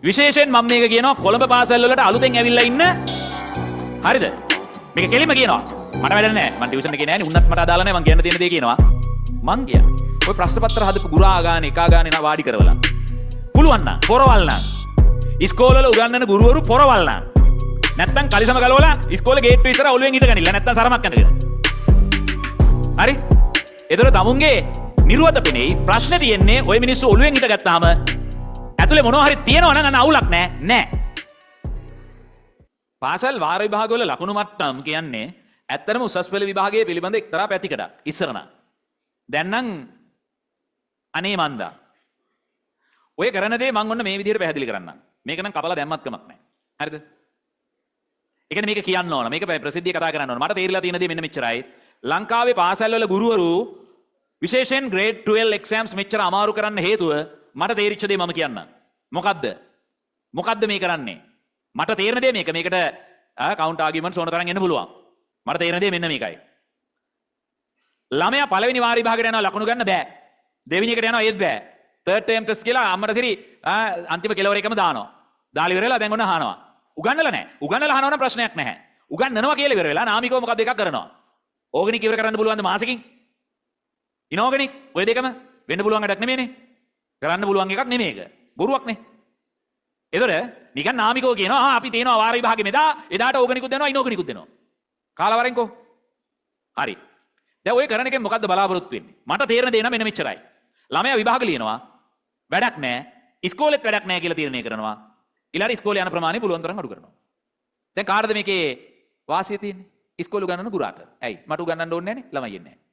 විශේෂයෙන් මම මේක කියනවා කොළඹ පාසල් වලට අලුතෙන් ඇවිල්ලා ඉන්න හරිද? මේක කෙලිම කියනවා. මට වැඩ නැහැ. මම ටියුෂන් එකේ නෑනේ. උන්නත් මට අදාළ නැහැ. මම කියන්න තියෙන දේ කියනවා. මං කියන්නේ ඔය ප්‍රශ්න පත්‍ර හදපු ගුරා ගානේ එකා ගානේ නා වාඩි කරවලා. පුළුවන් නම් පොරවල් නම්. ඉස්කෝලේ වල උගන්වන ගුරුවරු පොරවල් නම්. නැත්තම් කලිසම ගලවලා ඉස්කෝලේ ගේට්ටුව ඉස්සරහ ඔළුවෙන් හිටගනින්න. නැත්තම් සරමක් ඇඳගෙන. හරි? ඒතර තමුන්ගේ නිර්වත පෙනෙයි ප්‍රශ්න තියෙන්නේ ඔය මිනිස්සු ඔළුවෙන් හිටගත්තාම ඇතුලේ මොනවා හරි තියෙනවා නම් අන්න අවුලක් නෑ. පාසල් වාර විභාගවල ලකුණු මට්ටම් කියන්නේ ඇත්තටම උසස් පෙළ විභාගයේ පිළිබඳ එක්තරා පැතිකඩක් ඉස්සර නම්. දැන් නම් අනේ මන්දා. ඔය කරන දේ මම ඔන්න මේ විදිහට පැහැදිලි කරන්නම්. මේක නම් කපලා දැම්මත් කමක් නැහැ. හරිද? ඒ කියන්නේ මේක කියන්න ඕන. මේක ප්‍රසිද්ධිය කතා කරන්න ඕන. මට තේරිලා තියෙන දේ මෙන්න මෙච්චරයි. ලංකාවේ පාසල් වල ගුරුවරු විශේෂයෙන් grade 12 exams මෙච්චර අමාරු කරන්න හේතුව මට තේරිච්ච දේ මම කියන්නම්. මොකද්ද මේ කරන්නේ? මට තේරෙන දේ මේකට කවුන්ට් ආගියුමන්ට්ස් ඕන තරම් එන්න පුළුවන්. මට තේරෙන දේ මෙන්න මේකයි. ළමයා පළවෙනි වාර විභාගයට යනවා ලකුණු ගන්න බෑ. දෙවෙනි එකට යනවා ඒත් බෑ. third term test කියලා අම්මට සිරි අන්තිම කෙලවර එකම දානවා. දාලා ඉවර වෙලා දැන් ඔන්න අහනවා. උගන්නලා නැහැ. උගන්නලා අහනවා නම් ප්‍රශ්නයක් නැහැ. උගන්නනවා කියලා ඉවර වෙලා නාමිකව මොකක්ද එකක් කරනවා. ඕගනික් ඉවර කරන්න පුළුවන්ද මාසෙකින්? ඉනෝගනික් ඔය දෙකම වෙන්න පුළුවන් වැඩක් නෙමෙයිනේ. කරන්න පුළුවන් එකක් නෙමෙයි ඒක. බොරුවක්නේ. ඒතර නිකන් නාමිකව කියනවා අපි තේනවා වාර විභාගෙ මෙදා එදාට ඕගනිකුත් දෙනවා ඉනෝගනිකුත් දෙනවා. කාලා වරෙන්කෝ. හරි. දැන් ඔය කරන එකෙන් මොකද්ද බලාපොරොත්තු වෙන්නේ? මට තේරෙන දේ නම් මෙන්න මෙච්චරයි. ළමයා විභාග ලියනවා. වැඩක් නැහැ. ඉස්කෝලෙත් වැඩක් නැහැ කියලා තීරණය කරනවා. ඊළඟට ඉස්කෝලේ යන ප්‍රමාණය පුළුවන් තරම් අඩු කරනවා. දැන් කාටද මේකේ වාසිය තියෙන්නේ? ඉස්කෝලේ උගන්වන ගුරාට. ඇයි? මට උගන්වන්න ඕනේ නැහනේ. ළමයි එන්නේ නැහැ.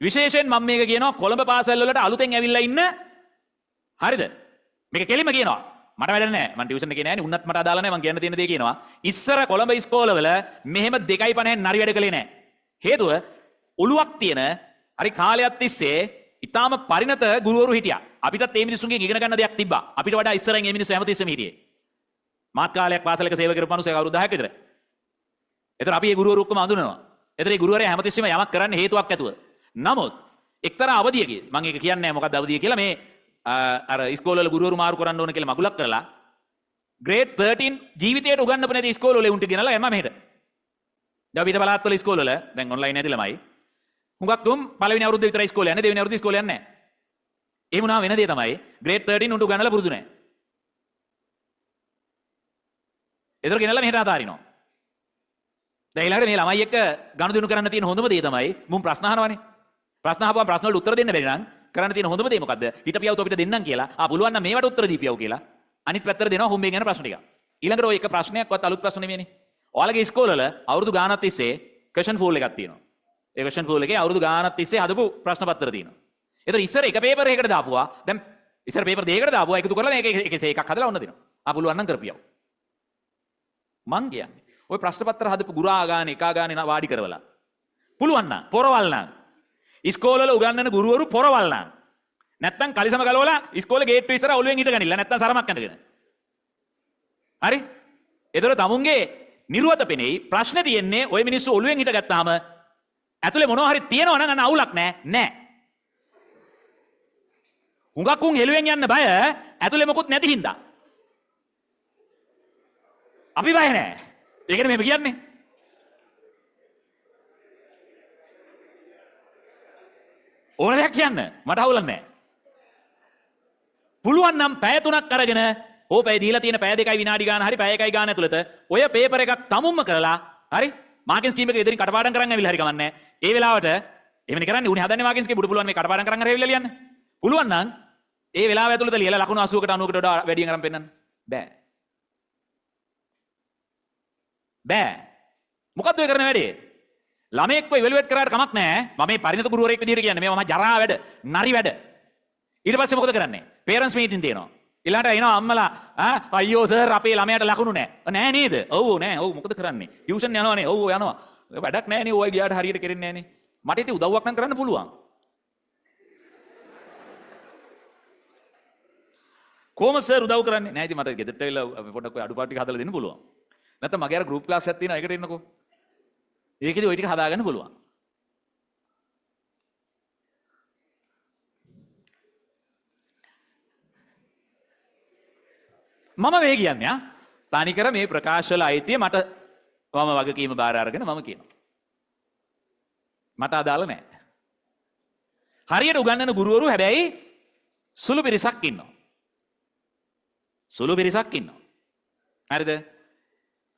විශේෂයෙන් මම මේක කියනවා කොළඹ පාසල් වලට අලුතෙන් ඇවිල්ලා ඉන්න හරිද? මේක කෙලිම කියනවා. මට වැඩ නැහැ. මම ටියුෂන් එකේ නෑනේ. උන්නත් මට අදාළ නැහැ. මම කියන්න තියෙන දේ කියනවා. ඉස්සර කොළඹ ඉස්කෝලවල මෙහෙම 2.50 නරි වැඩ කළේ නැහැ. හේතුව ඔළුවක් තියෙන හරි කාලයක් තිස්සේ ඊටාම පරිණත ගුරුවරු හිටියා. අපිටත් මේ මිනිස්සුන්ගෙන් ඉගෙන ගන්න දෙයක් තිබ්බා. අපිට වඩා ඉස්සරෙන් මේ මිනිස්සු හැමතිස්සෙම හිටියේ. මාත් කාලයක් පාසලක සේවය කරපු මිනිස්සු අවුරුදු 10ක විතර. ඒතර අපි මේ ගුරුවරු ඔක්කොම අඳුනනවා. ඒතර මේ ගුරුවරයා හැමතිස්සෙම යමක් කරන්න හේතුවක් ඇතුව. නමුත් එක්තරා අවධියකදී මම ඒක කියන්නේ නැහැ මොකක්ද අවධිය කියලා මේ අර ඉස්කෝලවල ගුරුවරු මාරු කරන්න ඕන කියලා මගුලක් කරලා grade 13 ජීවිතයට උගන්වපු නැති ඉස්කෝලවල උන්ට ගෙනලා එම්මා මෙහෙට. දැන් අපිට බලාත්වල ඉස්කෝලවල දැන් ඔන්ලයින් ඇති ළමයි. හුඟක් තුම් පළවෙනි අවුරුද්ද විතරයි ඉස්කෝලේ යන්නේ දෙවෙනි අවුරුද්ද ඉස්කෝලේ යන්නේ නැහැ. එහෙම වුණාම වෙන දේ තමයි grade 13 උන්ට උගන්වලා පුරුදු නැහැ. ඒතර ගෙනලා මෙහෙට අතාරිනවා. දැන් ඊළඟට මේ ළමයි එක්ක ගනුදෙනු කරන්න තියෙන හොඳම දේ තමයි මුන් ප්‍රශ්න අහනවානේ. ප්‍රශ්න අහපුවම ප්‍රශ්න වලට උත්තර දෙන්න බැරි නම් කරන්න තියෙන හොඳම දේ මොකද්ද? හිටපියව තොපිට දෙන්නම් කියලා. පුළුවන් නම් මේවට උත්තර දීපියව කියලා. අනිත් පැත්තට දෙනවා හොම්බෙන් යන ප්‍රශ්න ටික. ඊළඟට ඔය එක ප්‍රශ්නයක්වත් අලුත් ප්‍රශ්න නෙමෙයිනේ. ඔයාලගේ ඉස්කෝලවල අවුරුදු ගානක් තිස්සේ ක්වෙස්චන් පූල් එකක් තියෙනවා. ඒ ක්වෙස්චන් පූල් එකේ අවුරුදු ගානක් තිස්සේ හදපු ප්‍රශ්න පත්‍ර තියෙනවා. ඒතර ඉස්සර එක පේපර් එකකට දාපුවා. දැන් ඉස්සර පේපර් දෙකකට දාපුවා. එකතු කරලා මේක එකක් හදලා ඔන්න දෙනවා. පුළුවන් නම් කරපියව. මං කියන්නේ ඔය ප්‍රශ්න පත්‍ර හදපු ගුරා ගානේ එකා ගානේ වාඩි කරවලා. පුළුවන් නම් පොරවල් නම් ඉස්කෝලවල උගන්වන ගුරුවරු පොරවල් නම් නැත්තම් කලිසම ගලවලා ඉස්කෝලේ ගේට්ටුව ඉස්සරහ ඔළුවෙන් හිටගනින්න නැත්තම් සරමක් ඇඳගෙන. හරි? ඒතර තමුන්ගේ නිර්වත පෙනෙයි ප්‍රශ්න තියෙන්නේ ඔය මිනිස්සු ඔළුවෙන් හිටගත්තාම ඇතුලේ මොනවා හරි තියෙනවා නම් අන්න අවුලක් නෑ. හුඟක් උන් හෙළුවෙන් යන්න බය ඇතුලේ මොකුත් නැති හින්දා. අපි බය නෑ. ඒකනේ මෙහෙම කියන්නේ. ඕන දෙයක් කියන්න මට අවුලක් නෑ. පුළුවන් නම් පැය 3ක් අරගෙන ඕපැය දීලා තියෙන පැය 2යි විනාඩි ගාන හරි පැය 1යි ගාන ඇතුළත ඔය පේපර් එකක් තමුම්ම කරලා හරි මාකින් ස්කීම් එක ඉදිරින් කටපාඩම් කරන් ඇවිල්ලා හරි කමන්නේ. ඒ වෙලාවට එහෙමනේ කරන්නේ උනේ හදන්නේ මාකින් ස්කීම් බුඩු පුළුවන් මේ කටපාඩම් කරන් හරි ඇවිල්ලා ලියන්න. පුළුවන් නම් ඒ වෙලාව ඇතුළත ලියලා ලකුණු 80කට 90කට වඩා වැඩියෙන් අරන් පෙන්නන්න. බෑ. මොකද්ද ඔය කරන වැඩේ? ළමයෙක්ව ඉවැලුවේට් කරාට කමක් නැහැ. මම මේ පරිණත ගුරුවරයෙක් විදිහට කියන්නේ. මේවා මම ජරා වැඩ, නරි වැඩ. ඊට පස්සේ මොකද කරන්නේ? පේරන්ට්ස් මීටින් තියෙනවා. ඊළඟට එනවා අම්මලා අයියෝ සර් අපේ ළමයාට ලකුණු නැහැ නේද? ඔව් නෑ. ඔව් මොකද කරන්නේ? ටියුෂන් යනවානේ. ඔව් යනවා. වැඩක් නැහැ නේ. ඔය ගියාට හරියට කෙරෙන්නේ නැහැ නේ. මට ඉතින් උදව්වක් නම් කරන්න පුළුවන්. කොහොමද සර් උදව් කරන්නේ? නෑ ඉතින් මට ගෙදරට ඇවිල්ලා පොඩ්ඩක් ඔය අඩුපාඩු ටික හදලා දෙන්න පුළුවන්. නැත්නම් මගේ අර ගෲප් ක්ලාස් එකක් තියෙනවා. ඒකට එන්නකෝ. ඒකෙදි ওই ටික හදාගන්න පුළුවන්. මම වේ කියන්නේ තනිකර මේ ප්‍රකාශවල අයිතිය මට මම වගකීම බාර අරගෙන මම කියනවා. මට අදාළ නැහැ. හරියට උගන්වන ගුරුවරු හැබැයි සුළු පිරිසක් ඉන්නවා. සුළු පිරිසක් ඉන්නවා. හරිද?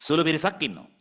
සුළු පිරිසක් ඉන්නවා.